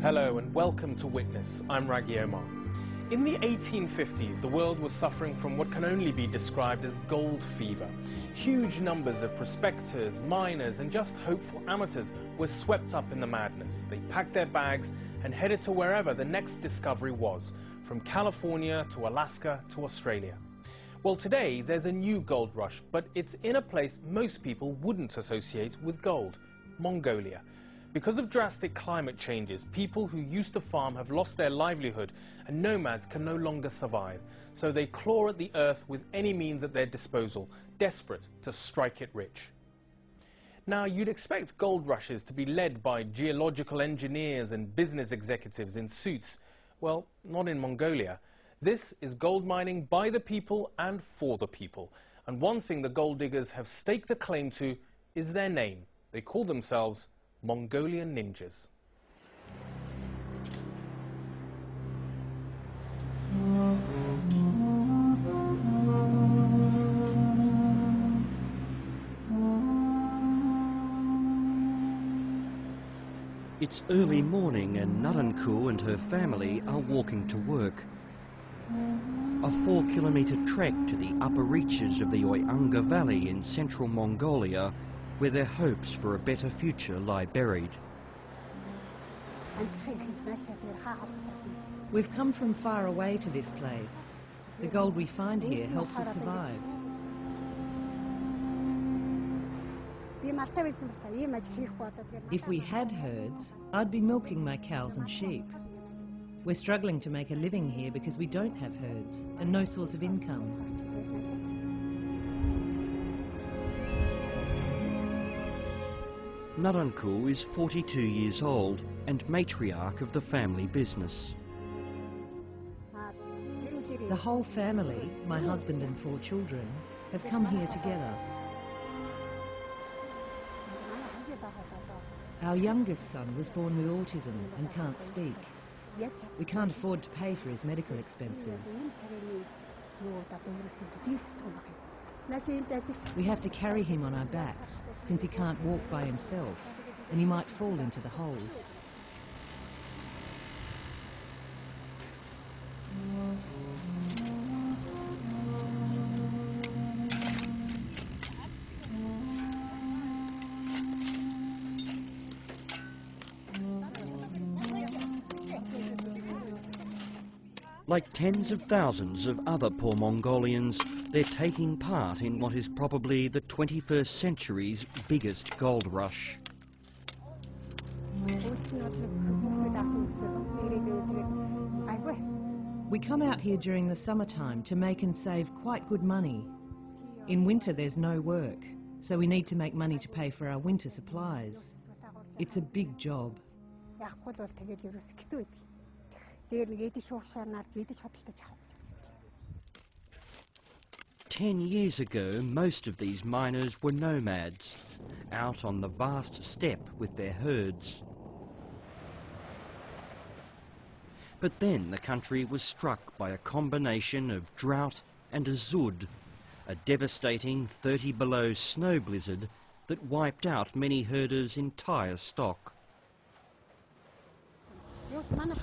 Hello and welcome to Witness. I'm Raghi Omar. In the 1850s, the world was suffering from what can only be described as gold fever. Huge numbers of prospectors, miners and just hopeful amateurs were swept up in the madness. They packed their bags and headed to wherever the next discovery was, from California to Alaska to Australia. Well, today there's a new gold rush, but it's in a place most people wouldn't associate with gold, Mongolia. Because of drastic climate changes, people who used to farm have lost their livelihood and nomads can no longer survive. So they claw at the earth with any means at their disposal, desperate to strike it rich. Now, you'd expect gold rushes to be led by geological engineers and business executives in suits. Well, not in Mongolia. This is gold mining by the people and for the people. And one thing the gold diggers have staked a claim to is their name. They call themselves Mongolian ninjas. It's early morning and Naranku and her family are walking to work. A 4-kilometre trek to the upper reaches of the Oyanga Valley in central Mongolia, where their hopes for a better future lie buried. We've come from far away to this place. The gold we find here helps us survive. If we had herds, I'd be milking my cows and sheep. We're struggling to make a living here because we don't have herds and no source of income. Naranku is 42 years old and matriarch of the family business. The whole family, my husband and 4 children, have come here together. Our youngest son was born with autism and can't speak. We can't afford to pay for his medical expenses. We have to carry him on our backs, since he can't walk by himself, and he might fall into the holes. Like tens of thousands of other poor Mongolians, they're taking part in what is probably the 21st century's biggest gold rush. We come out here during the summertime to make and save quite good money. In winter there's no work, so we need to make money to pay for our winter supplies. It's a big job. 10 years ago, most of these miners were nomads, out on the vast steppe with their herds. But then the country was struck by a combination of drought and a zud, a devastating 30-below snow blizzard that wiped out many herders' entire stock.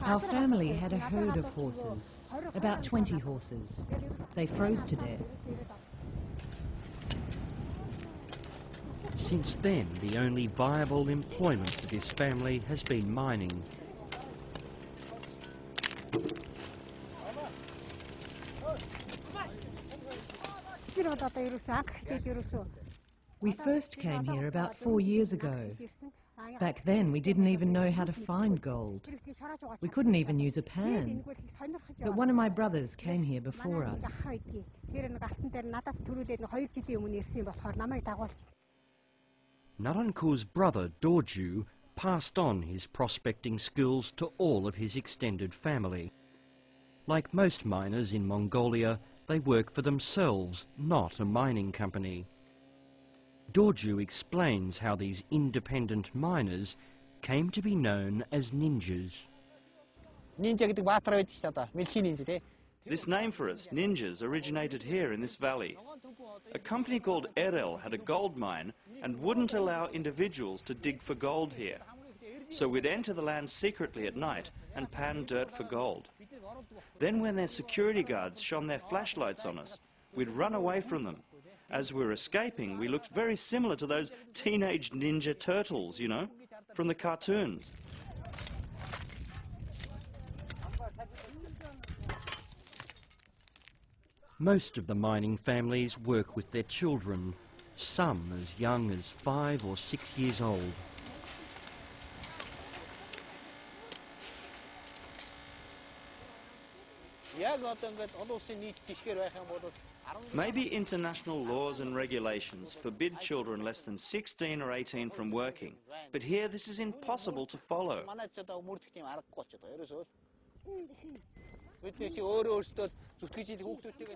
Our family had a herd of horses, about 20 horses. They froze to death. Since then, the only viable employment for this family has been mining. We first came here about 4 years ago. Back then, we didn't even know how to find gold. We couldn't even use a pan. But one of my brothers came here before us. Naranku's brother, Dorju, passed on his prospecting skills to all of his extended family. Like most miners in Mongolia, they work for themselves, not a mining company. Dorju explains how these independent miners came to be known as ninjas. This name for us, ninjas, originated here in this valley. A company called Erel had a gold mine and wouldn't allow individuals to dig for gold here. So we'd enter the land secretly at night and pan dirt for gold. Then when their security guards shone their flashlights on us, we'd run away from them. As we were escaping, we looked very similar to those teenage ninja turtles, you know, from the cartoons. Most of the mining families work with their children, some as young as 5 or 6 years old. Maybe international laws and regulations forbid children less than 16 or 18 from working, but here this is impossible to follow.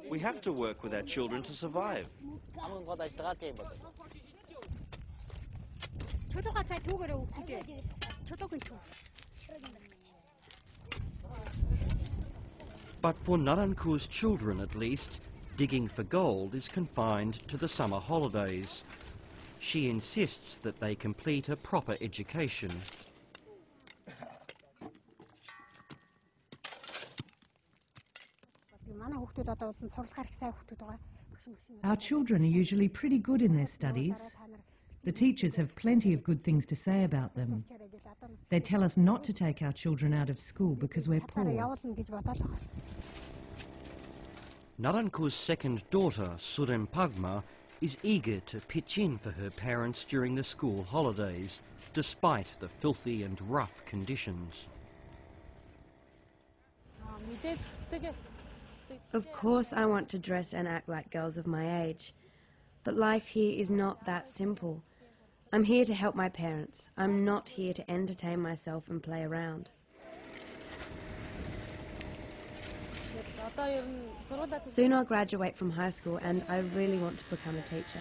We have to work with our children to survive. But for Naranku's children at least, digging for gold is confined to the summer holidays. She insists that they complete a proper education. Our children are usually pretty good in their studies. The teachers have plenty of good things to say about them. They tell us not to take our children out of school because we're poor. Naranku's second daughter, Surempagma, is eager to pitch in for her parents during the school holidays, despite the filthy and rough conditions. Of course I want to dress and act like girls of my age, but life here is not that simple. I'm here to help my parents. I'm not here to entertain myself and play around. Soon I'll graduate from high school and I really want to become a teacher.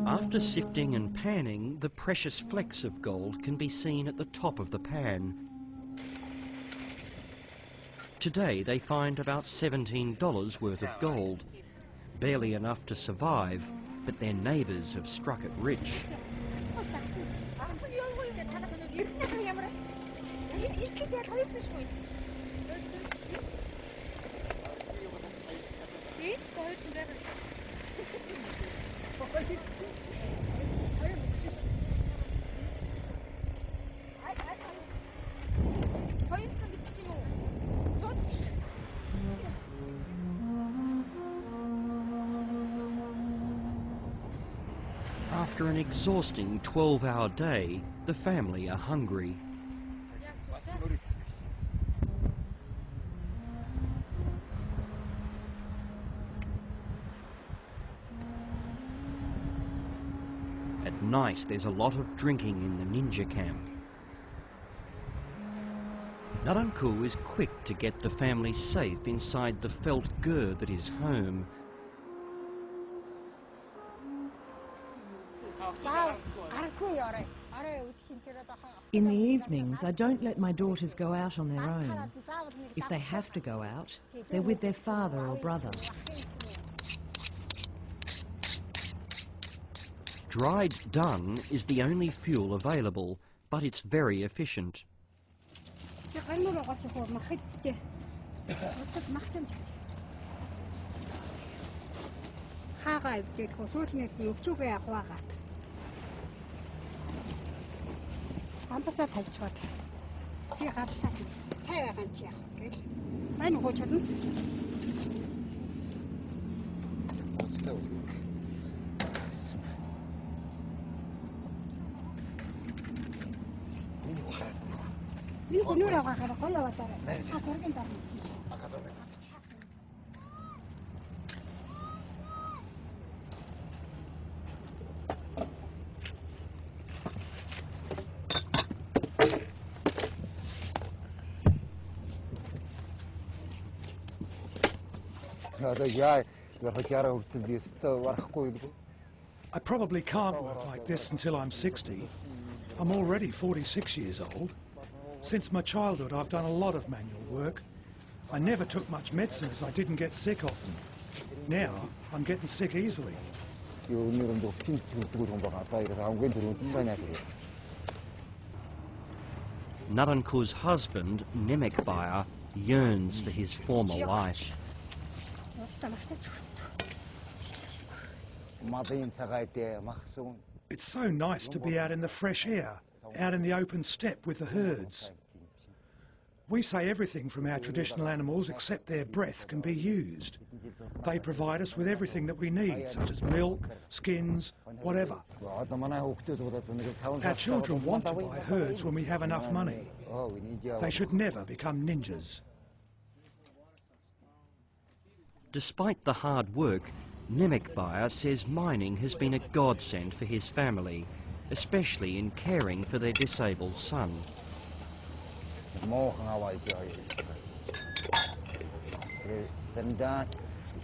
After sifting and panning, the precious flecks of gold can be seen at the top of the pan. Today they find about $17 worth of gold. Barely enough to survive, but their neighbours have struck it rich. After an exhausting 12-hour day, the family are hungry. At night, there's a lot of drinking in the ninja camp. Naranku is quick to get the family safe inside the felt gird that is home. In the evenings, I don't let my daughters go out on their own. If they have to go out, they're with their father or brother. Dried dung is the only fuel available, but it's very efficient. I probably can't work like this until I'm 60. I'm already 46 years old. Since my childhood, I've done a lot of manual work. I never took much medicine as I didn't get sick often. Now, I'm getting sick easily. Naranku's husband, Nemekbaya, yearns for his former life. It's so nice to be out in the fresh air, out in the open steppe with the herds. We say everything from our traditional animals except their breath can be used. They provide us with everything that we need, such as milk, skins, whatever. Our children want to buy herds when we have enough money. They should never become ninjas. Despite the hard work, Nemekbaya says mining has been a godsend for his family, especially in caring for their disabled son.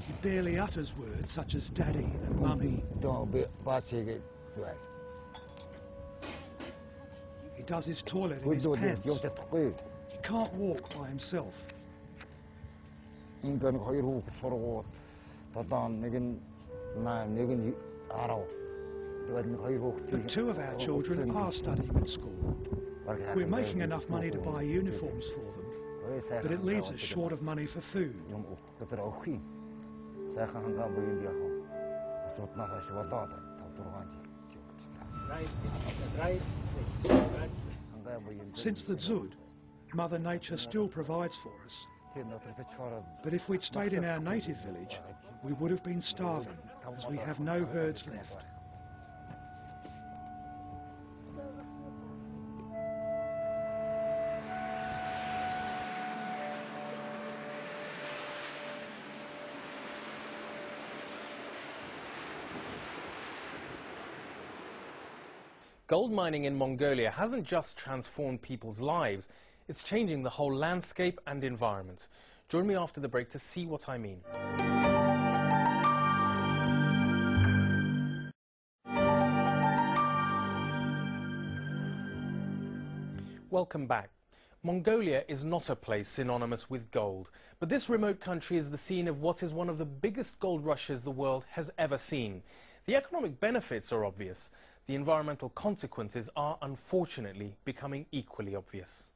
He barely utters words such as daddy and mummy. He does his toilet in his pants. He can't walk by himself. But two of our children are studying at school. We're making enough money to buy uniforms for them, but it leaves us short of money for food. Since the Dzud, Mother Nature still provides for us. But if we'd stayed in our native village, we would have been starving, as we have no herds left. Gold mining in Mongolia hasn't just transformed people's lives, it's changing the whole landscape and environment. Join me after the break to see what I mean. Welcome back. Mongolia is not a place synonymous with gold, but this remote country is the scene of what is one of the biggest gold rushes the world has ever seen. The economic benefits are obvious. The environmental consequences are unfortunately becoming equally obvious.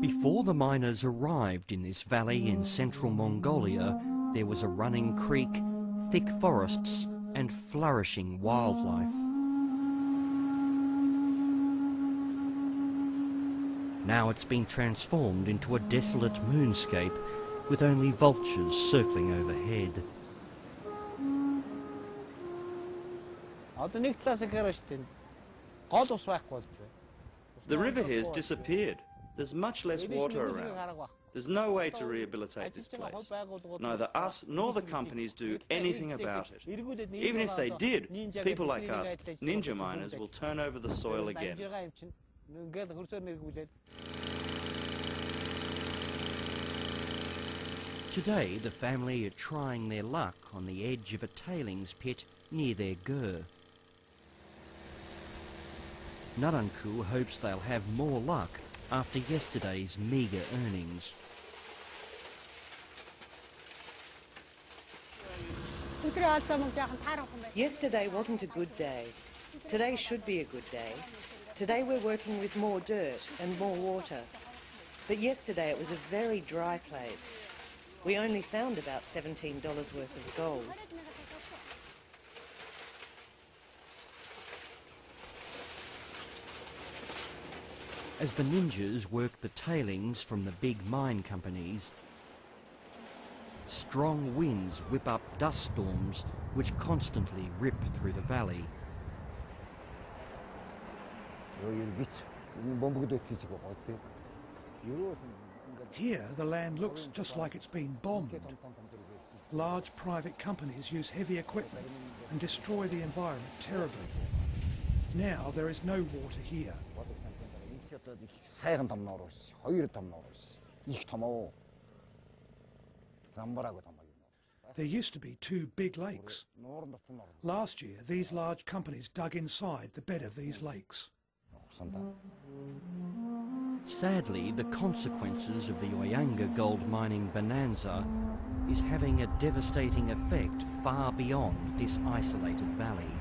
Before the miners arrived in this valley in central Mongolia, there was a running creek, thick forests and flourishing wildlife. Now it's been transformed into a desolate moonscape with only vultures circling overhead. The river here has disappeared. There's much less water around. There's no way to rehabilitate this place. Neither us nor the companies do anything about it. Even if they did, people like us, ninja miners, will turn over the soil again. Today, the family are trying their luck on the edge of a tailings pit near their gur. Naranku hopes they'll have more luck after yesterday's meagre earnings. Yesterday wasn't a good day. Today should be a good day. Today we're working with more dirt and more water. But yesterday it was a very dry place. We only found about $17 worth of gold. As the ninjas work the tailings from the big mine companies, strong winds whip up dust storms which constantly rip through the valley. Here, the land looks just like it's been bombed. Large private companies use heavy equipment and destroy the environment terribly. Now there is no water here. There used to be 2 big lakes. Last year, these large companies dug inside the bed of these lakes. Sadly, the consequences of the Oyanga gold mining bonanza is having a devastating effect far beyond this isolated valley.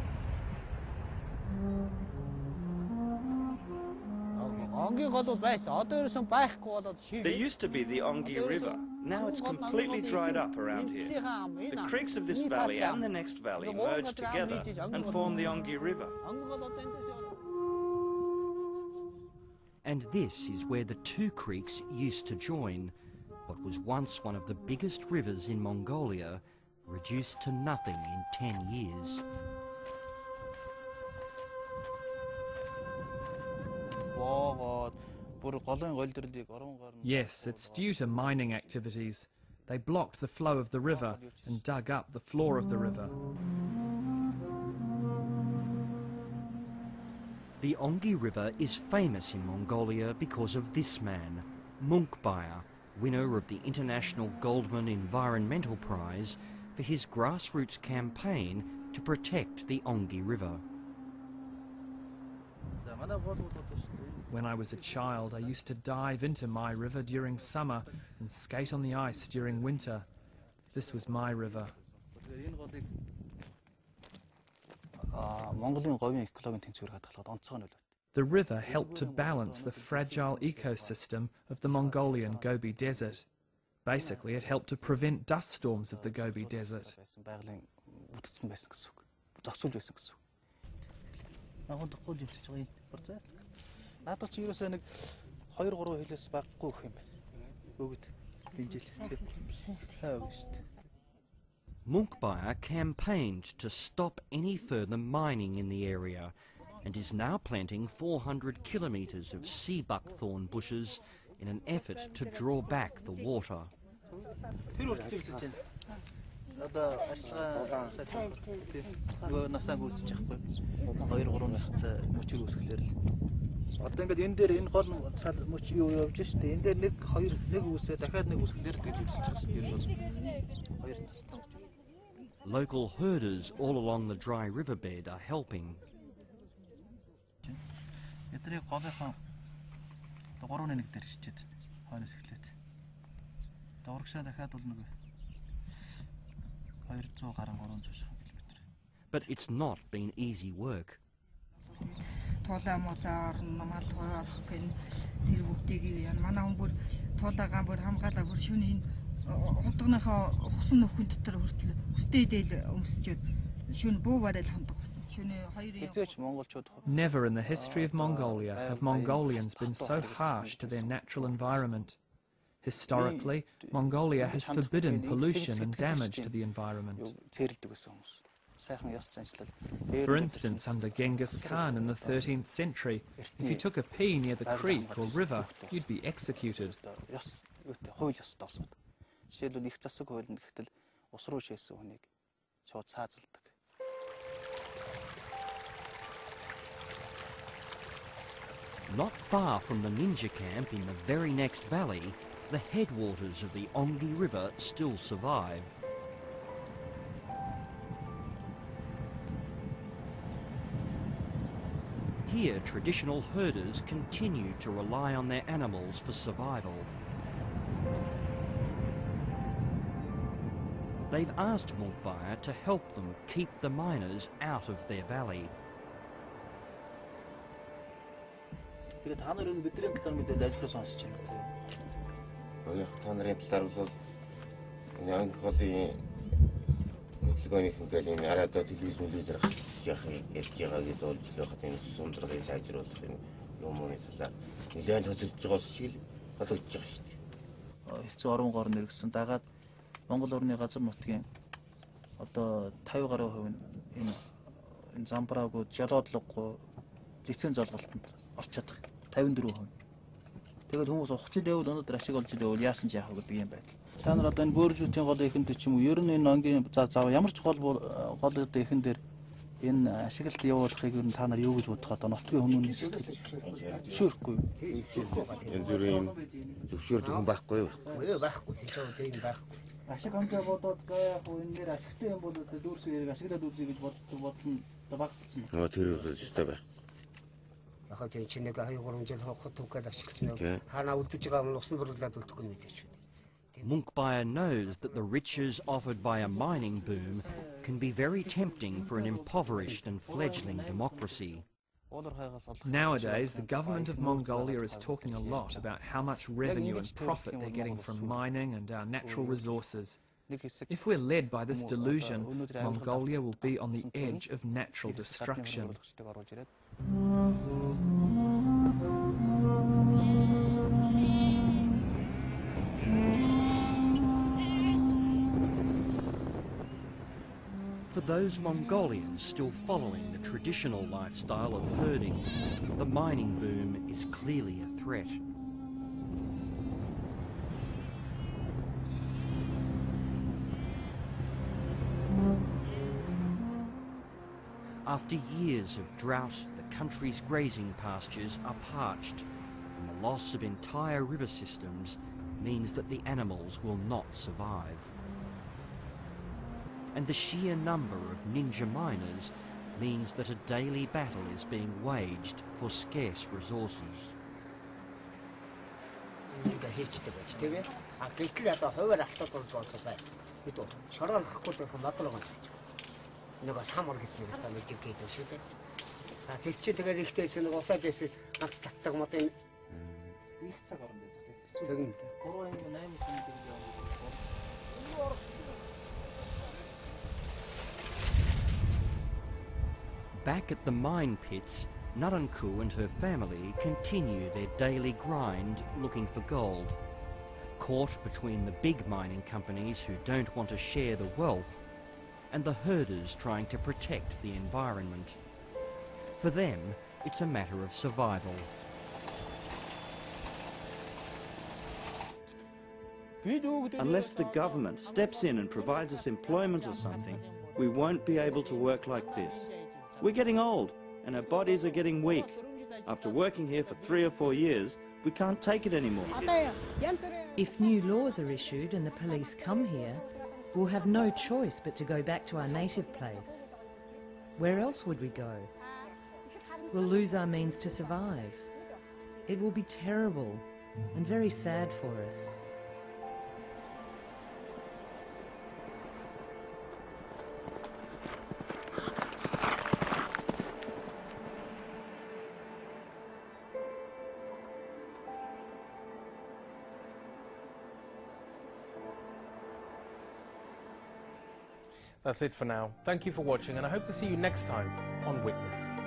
There used to be the Ongi River. Now it's completely dried up around here. The creeks of this valley and the next valley merge together and form the Ongi River. And this is where the 2 creeks used to join, what was once one of the biggest rivers in Mongolia, reduced to nothing in 10 years. Yes, it's due to mining activities. They blocked the flow of the river and dug up the floor of the river. The Ongi River is famous in Mongolia because of this man, Munkbaya, winner of the International Goldman Environmental Prize for his grassroots campaign to protect the Ongi River. When I was a child, I used to dive into my river during summer and skate on the ice during winter. This was my river. The river helped to balance the fragile ecosystem of the Mongolian Gobi Desert. Basically, it helped to prevent dust storms of the Gobi Desert. Munkbaya campaigned to stop any further mining in the area and is now planting 400 kilometres of sea buckthorn bushes in an effort to draw back the water. Local herders all along the dry riverbed are helping. But it's not been easy work. Never in the history of Mongolia have Mongolians been so harsh to their natural environment. Historically, Mongolia has forbidden pollution and damage to the environment. For instance, under Genghis Khan in the 13th century, if you took a pee near the creek or river, you'd be executed. Not far from the ninja camp in the very next valley, the headwaters of the Ongi River still survive. Here, traditional herders continue to rely on their animals for survival. They've asked Munkbaya to help them keep the miners out of their valley. Монгол орны газар нутгийн одоо 50 гаруй хувь энэ замбраагүй жолоодлогогүй лиценз олголтод орч чадах 54%. Тэгээд хүмүүс ухчил явал өнөөдөр ашиг олж явал яасан ч яах вэ гэдэг юм байна. Та нар одоо энэ бөөржүүдийн гол эхэнд ч юм уу ер нь энэ онгийн зав ямар ч гол одоо эхэн дээр Энэ ашиглалт явуулахыг юу та нар юу гэж бодох одоо нутгийн хүмүүний сэтгэл зөвшөөрөхгүй. Энэ зүрийн зөвшөөрдөг хүн байхгүй юу? Байхгүй. Тэнд байхгүй. Ашиг хамтаа бодоод за яг энэ нэр ашигтай юм бол дүүрсээ яриг ашиглаад үзье гэж бодол нь багассан. Тэр өстэй байх. Яг ч чинь нэг 2-3 жил хохот төгөөд ашигласан. Хаана үлдэж байгаа юм усан бүрлээд үлдэхгүй юм гэж. Munkbaya knows that the riches offered by a mining boom can be very tempting for an impoverished and fledgling democracy. Nowadays, the government of Mongolia is talking a lot about how much revenue and profit they're getting from mining and our natural resources. If we're led by this delusion, Mongolia will be on the edge of natural destruction. For those Mongolians still following the traditional lifestyle of herding, the mining boom is clearly a threat. After years of drought, the country's grazing pastures are parched, and the loss of entire river systems means that the animals will not survive. And the sheer number of ninja miners means that a daily battle is being waged for scarce resources. Back at the mine pits, Naranku and her family continue their daily grind looking for gold. Caught between the big mining companies who don't want to share the wealth and the herders trying to protect the environment. For them, it's a matter of survival. Unless the government steps in and provides us employment or something, we won't be able to work like this. We're getting old, and our bodies are getting weak. After working here for 3 or 4 years, we can't take it anymore. If new laws are issued and the police come here, we'll have no choice but to go back to our native place. Where else would we go? We'll lose our means to survive. It will be terrible and very sad for us. That's it for now. Thank you for watching, and I hope to see you next time on Witness.